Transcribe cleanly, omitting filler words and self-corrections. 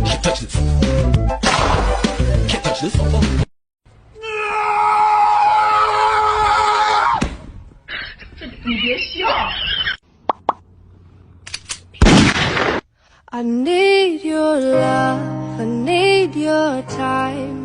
Can't touch this. Can't touch this. I need your love, I need your time.